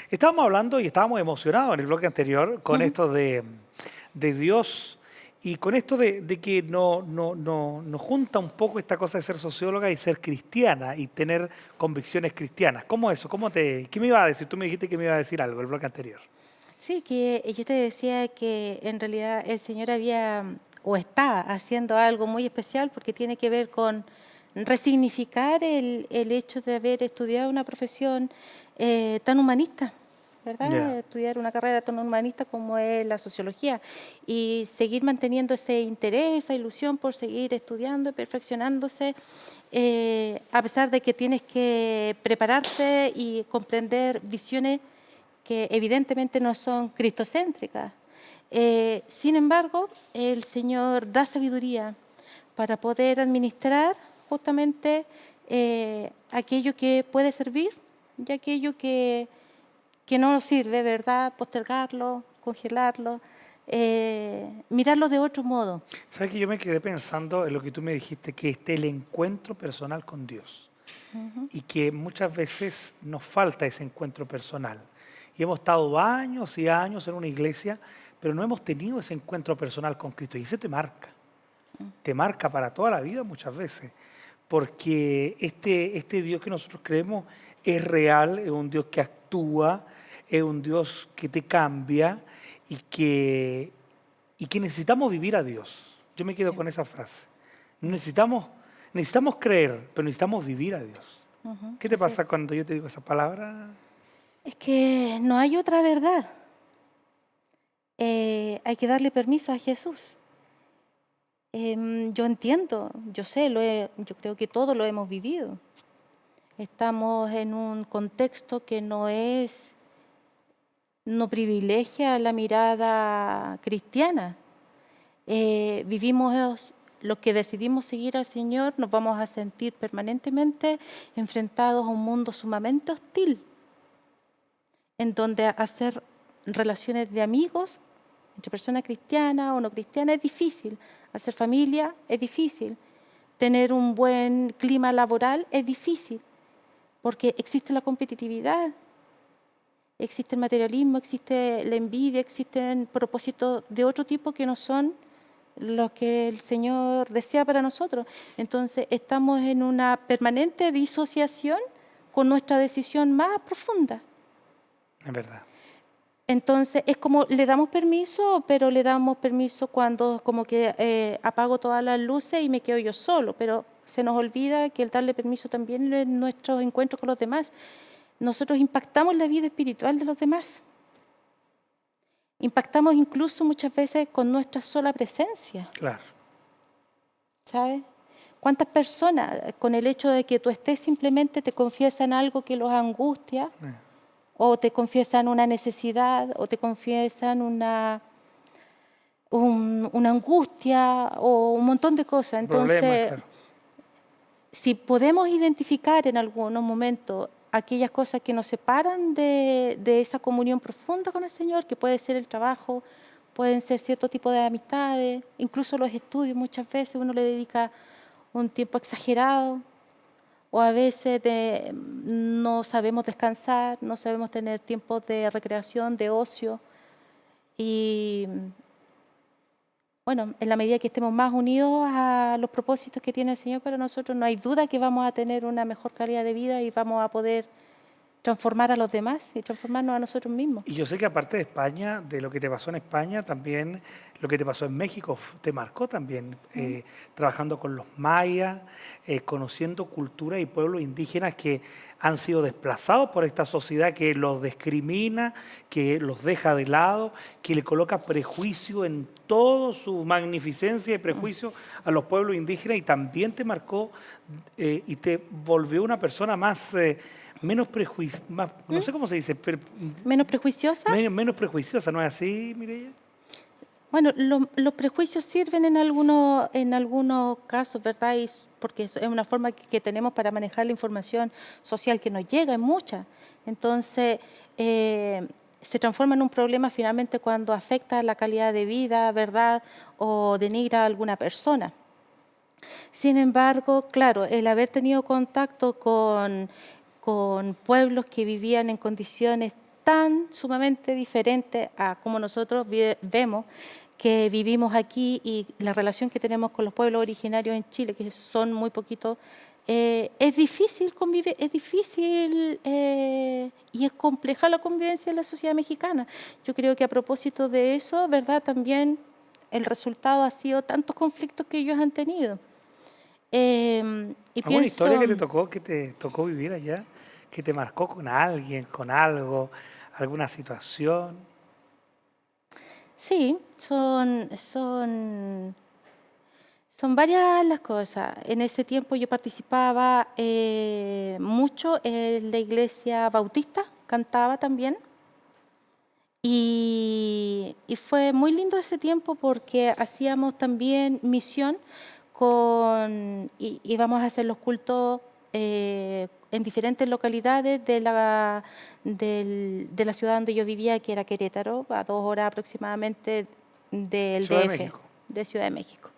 estábamos hablando y estábamos emocionados en el bloque anterior con esto de Dios y con esto de que nos junta un poco esta cosa de ser socióloga y ser cristiana y tener convicciones cristianas. ¿Cómo eso? ¿Qué me iba a decir? Tú me dijiste que me iba a decir algo el bloque anterior. Sí, que yo te decía que en realidad el Señor había o está haciendo algo muy especial porque tiene que ver con resignificar el hecho de haber estudiado una profesión tan humanista, ¿verdad? Ya. Estudiar una carrera tan humanista como es la sociología y seguir manteniendo ese interés, esa ilusión por seguir estudiando y perfeccionándose, a pesar de que tienes que prepararte y comprender visiones que evidentemente no son cristocéntricas. Sin embargo, el Señor da sabiduría para poder administrar justamente aquello que puede servir y aquello que no nos sirve, ¿verdad? Postergarlo, congelarlo, mirarlo de otro modo. ¿Sabes que yo me quedé pensando en lo que tú me dijiste, que el encuentro personal con Dios y que muchas veces nos falta ese encuentro personal? Y hemos estado años y años en una iglesia, pero no hemos tenido ese encuentro personal con Cristo. Y ese te marca para toda la vida muchas veces, porque este Dios que nosotros creemos es real, es un Dios que actúa, es un Dios que te cambia y que necesitamos vivir a Dios. Yo me quedo con esa frase. Necesitamos creer, pero necesitamos vivir a Dios. ¿Qué te Así pasa es. cuando yo te digo esa palabra? Es que no hay otra verdad. Hay que darle permiso a Jesús. Yo entiendo, yo sé, yo creo que todos lo hemos vivido. Estamos en un contexto que no privilegia la mirada cristiana. Vivimos los que decidimos seguir al Señor, nos vamos a sentir permanentemente enfrentados a un mundo sumamente hostil, en donde hacer relaciones de amigos entre personas cristianas o no cristianas es difícil, hacer familia es difícil, tener un buen clima laboral es difícil, porque existe la competitividad, existe el materialismo, existe la envidia, existen propósitos de otro tipo que no son los que el Señor desea para nosotros. Entonces estamos en una permanente disociación con nuestra decisión más profunda. Es verdad. Entonces es como le damos permiso, pero le damos permiso cuando como que apago todas las luces y me quedo yo solo, pero se nos olvida que el darle permiso también en nuestros encuentros con los demás. Nosotros impactamos la vida espiritual de los demás. Impactamos incluso muchas veces con nuestra sola presencia, Claro. ¿sabes? ¿Cuántas personas con el hecho de que tú estés simplemente te confiesan algo que los angustia? O te confiesan una necesidad, o te confiesan una angustia, o un montón de cosas. Entonces, Problema, claro. si podemos identificar en algunos momentos aquellas cosas que nos separan de esa comunión profunda con el Señor, que puede ser el trabajo, pueden ser cierto tipo de amistades, incluso los estudios, muchas veces uno le dedica un tiempo exagerado, o a veces no sabemos descansar, no sabemos tener tiempos de recreación, de ocio. Y bueno, en la medida que estemos más unidos a los propósitos que tiene el Señor para nosotros, no hay duda que vamos a tener una mejor calidad de vida y vamos a poder transformar a los demás y transformarnos a nosotros mismos. Y yo sé que aparte de España, de lo que te pasó en España, también lo que te pasó en México te marcó también, trabajando con los mayas, conociendo culturas y pueblos indígenas que han sido desplazados por esta sociedad que los discrimina, que los deja de lado, que le coloca prejuicio en toda su magnificencia y prejuicio a los pueblos indígenas, y también te marcó y te volvió una persona más... menos prejuiciosa, no sé cómo se dice, pero ¿Menos prejuiciosa? menos prejuiciosa, ¿no es así, Mireya? Bueno, los prejuicios sirven en algunos casos, ¿verdad? Porque es una forma que tenemos para manejar la información social que nos llega, es mucha. Entonces, se transforma en un problema finalmente cuando afecta la calidad de vida, ¿verdad? O denigra a alguna persona. Sin embargo, claro, el haber tenido contacto con pueblos que vivían en condiciones tan sumamente diferentes a como nosotros vemos que vivimos aquí, y la relación que tenemos con los pueblos originarios en Chile, que son muy poquitos, es difícil convivir, es difícil y es compleja la convivencia en la sociedad mexicana. Yo creo que a propósito de eso, ¿verdad? También el resultado ha sido tantos conflictos que ellos han tenido. Y ¿Alguna historia que te tocó vivir allá, que te marcó con alguien, con algo, alguna situación? Sí, son varias las cosas. En ese tiempo yo participaba mucho en la iglesia bautista, cantaba también. Y fue muy lindo ese tiempo porque hacíamos también misión íbamos a hacer los cultos en diferentes localidades de la ciudad donde yo vivía, que era Querétaro, a 2 horas aproximadamente del Ciudad de DF, México. de Ciudad de México.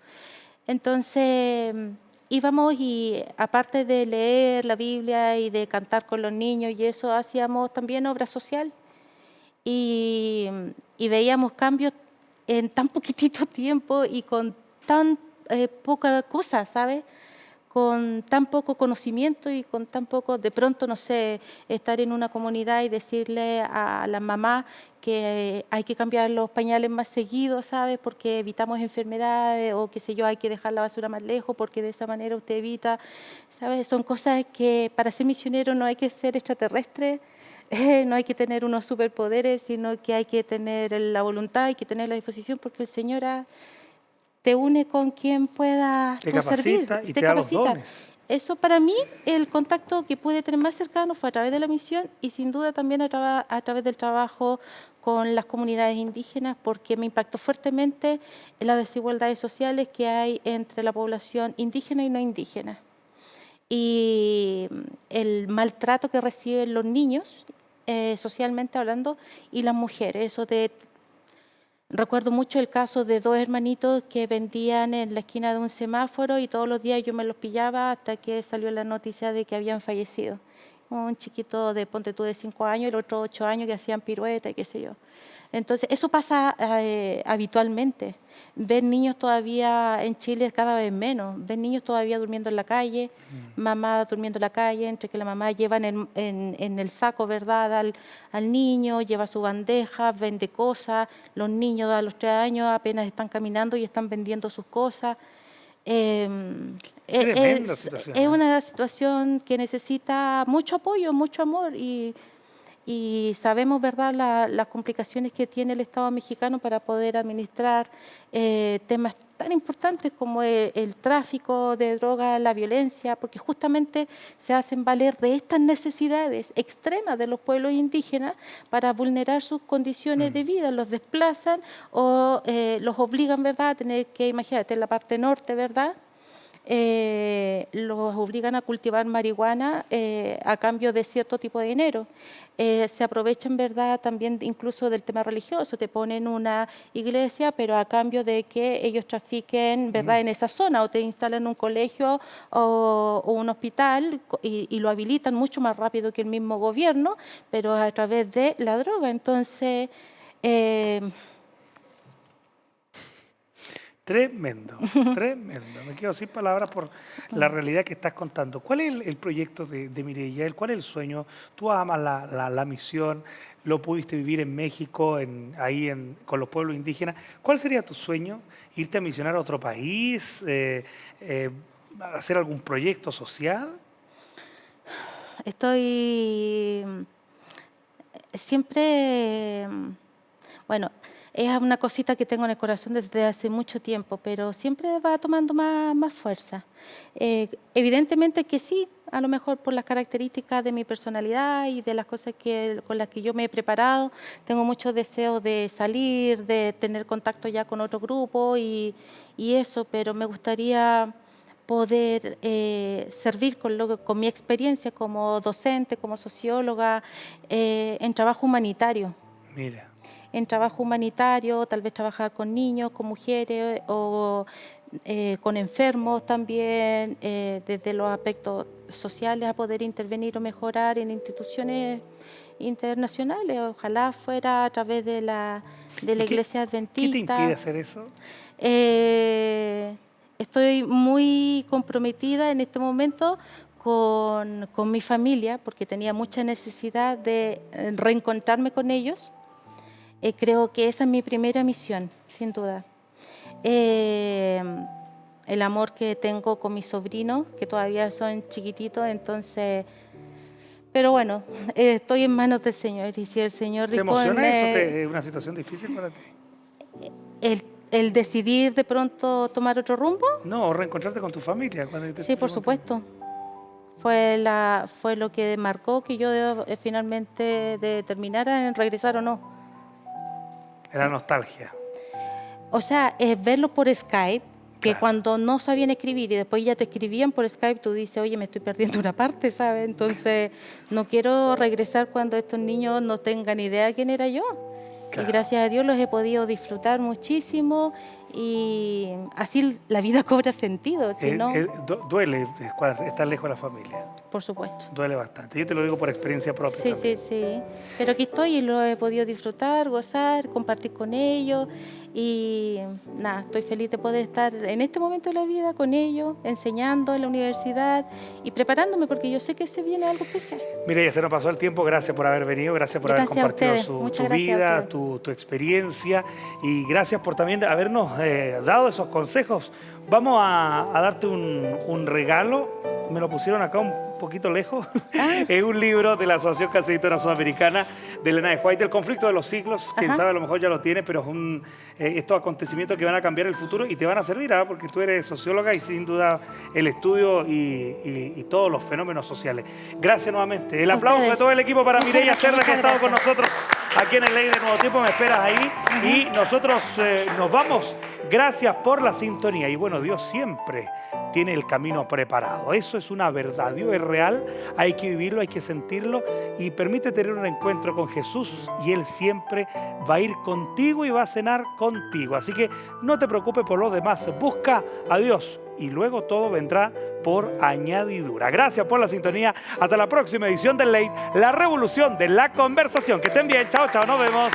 Entonces íbamos, y aparte de leer la Biblia y de cantar con los niños y eso, hacíamos también obra social. Y veíamos cambios en tan poquitito tiempo y con tan poca cosa, ¿sabes? Con tan poco conocimiento y con tan poco, de pronto, no sé, estar en una comunidad y decirle a las mamás que hay que cambiar los pañales más seguido, ¿sabes? Porque evitamos enfermedades, o qué sé yo, hay que dejar la basura más lejos porque de esa manera usted evita, ¿sabes? Son cosas que para ser misionero no hay que ser extraterrestre, no hay que tener unos superpoderes, sino que hay que tener la voluntad, hay que tener la disposición, porque el Señor te une con quien pueda Te tú servir, capacita y te da los dones. Eso para mí, el contacto que pude tener más cercano fue a través de la misión, y sin duda también a través del trabajo con las comunidades indígenas, porque me impactó fuertemente en las desigualdades sociales que hay entre la población indígena y no indígena. Y el maltrato que reciben los niños, socialmente hablando, y las mujeres. Recuerdo mucho el caso de 2 hermanitos que vendían en la esquina de un semáforo, y todos los días yo me los pillaba hasta que salió la noticia de que habían fallecido. Un chiquito de, ponte tú, de 5 años, y el otro 8 años, que hacían pirueta y qué sé yo. Entonces, eso pasa habitualmente. Ven niños todavía en Chile cada vez menos. Ven niños todavía durmiendo en la calle, mamá durmiendo en la calle, entre que la mamá lleva en el saco, ¿verdad?, al niño, lleva su bandeja, vende cosas. Los niños a los 3 años apenas están caminando y están vendiendo sus cosas. Tremenda situación, Es una situación que necesita mucho apoyo, mucho amor, y sabemos, ¿verdad?, las complicaciones que tiene el Estado mexicano para poder administrar temas tan importantes como el tráfico de drogas, la violencia, porque justamente se hacen valer de estas necesidades extremas de los pueblos indígenas para vulnerar sus condiciones de vida. Los desplazan o los obligan, ¿verdad?, a tener que, imagínate, en la parte norte, ¿verdad?, los obligan a cultivar marihuana a cambio de cierto tipo de dinero. Se aprovechan, ¿verdad?, también incluso del tema religioso. Te ponen una iglesia, pero a cambio de que ellos trafiquen, ¿verdad?, en esa zona, o te instalan un colegio o un hospital, y lo habilitan mucho más rápido que el mismo gobierno, pero a través de la droga. Entonces... Tremendo, tremendo. Me quedo sin palabras por la realidad que estás contando. ¿Cuál es el proyecto de Mireia? ¿Cuál es el sueño? Tú amas la misión, lo pudiste vivir en México, con los pueblos indígenas. ¿Cuál sería tu sueño? ¿Irte a misionar a otro país? ¿Hacer algún proyecto social? Estoy siempre, bueno, es una cosita que tengo en el corazón desde hace mucho tiempo, pero siempre va tomando más fuerza. Evidentemente que sí, a lo mejor por las características de mi personalidad y de las cosas con las que yo me he preparado, tengo mucho deseo de salir, de tener contacto ya con otro grupo y eso, pero me gustaría poder servir con mi experiencia como docente, como socióloga, en trabajo humanitario. Mira. En trabajo humanitario, tal vez trabajar con niños, con mujeres o con enfermos también, desde los aspectos sociales a poder intervenir o mejorar en instituciones internacionales. Ojalá fuera a través de la Iglesia Adventista. ¿Qué te impide hacer eso? Estoy muy comprometida en este momento con mi familia porque tenía mucha necesidad de reencontrarme con ellos. Creo que esa es mi primera misión, sin duda. El amor que tengo con mis sobrinos, que todavía son chiquititos, entonces... Pero bueno, estoy en manos del Señor y si el Señor ¿Te emociona eso? ¿Es una situación difícil para ti? El decidir de pronto tomar otro rumbo. No, reencontrarte con tu familia. Sí, por supuesto. Fue lo que marcó que yo finalmente determinara en regresar o no. Era nostalgia. O sea, es verlos por Skype, que Claro. cuando no sabían escribir y después ya te escribían por Skype, tú dices, oye, me estoy perdiendo una parte, ¿sabes? Entonces, no quiero regresar cuando estos niños no tengan idea de quién era yo. Claro. Y gracias a Dios los he podido disfrutar muchísimo y así la vida cobra sentido, si no, Duele estar lejos de la familia. por supuesto. Duele bastante. Yo te lo digo por experiencia propia. Sí, también. sí. Pero aquí estoy y lo he podido disfrutar, gozar, compartir con ellos y nada, estoy feliz de poder estar en este momento de la vida con ellos, enseñando en la universidad y preparándome porque yo sé que se viene algo especial. Mireia, se nos pasó el tiempo. Gracias por haber venido, gracias por Gracias a haber compartido ustedes. Muchas tu gracias a vida, ustedes. tu experiencia y gracias por también habernos dado esos consejos. Vamos a darte un regalo. Me lo pusieron acá un poquito lejos. Es un libro de la Asociación Casa Editora Sudamericana de Elena de White, El conflicto de los siglos. Quién sabe, a lo mejor ya lo tiene, pero es estos acontecimientos que van a cambiar el futuro y te van a servir, porque tú eres socióloga y sin duda el estudio y todos los fenómenos sociales. Gracias nuevamente. El aplauso de todo el equipo para Muchas Mireia gracias, Cerda, que ha muchas estado con gracias. nosotros aquí en el Ley de Nuevo Tiempo. Me esperas ahí y nosotros nos vamos. Gracias por la sintonía y bueno, Dios siempre tiene el camino preparado. Eso es una verdad. Dios es real, hay que vivirlo, hay que sentirlo y permite tener un encuentro con Jesús y Él siempre va a ir contigo y va a cenar contigo. Así que no te preocupes por los demás, busca a Dios y luego todo vendrá por añadidura. Gracias por la sintonía. Hasta la próxima edición del Late, la revolución de la conversación. Que estén bien. Chao, chao. Nos vemos.